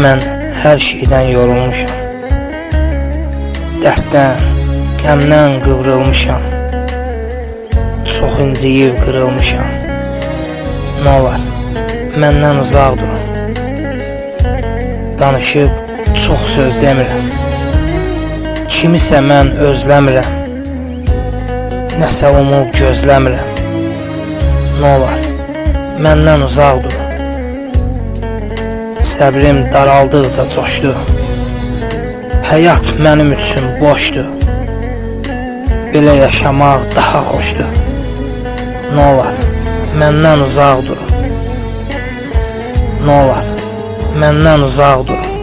Mən hər şeydən yorulmuşam. Dərddən, qəmdən qıvrılmışam. Çox inciyib qırılmışam. Nə olar, məndən uzaq durun. Danışıb çox söz demirəm. Kimisə mən özləmirəm. Nəsə umub gözləmirəm. Nə olar, məndən uzaq durun. Səbrim daraldıqca coşdu. Həyat mənim üçün boşdur. Belə yaşamaq daha xoşdur. Nə olar, məndən uzaq durun. Nə olar, məndən uzaq durun.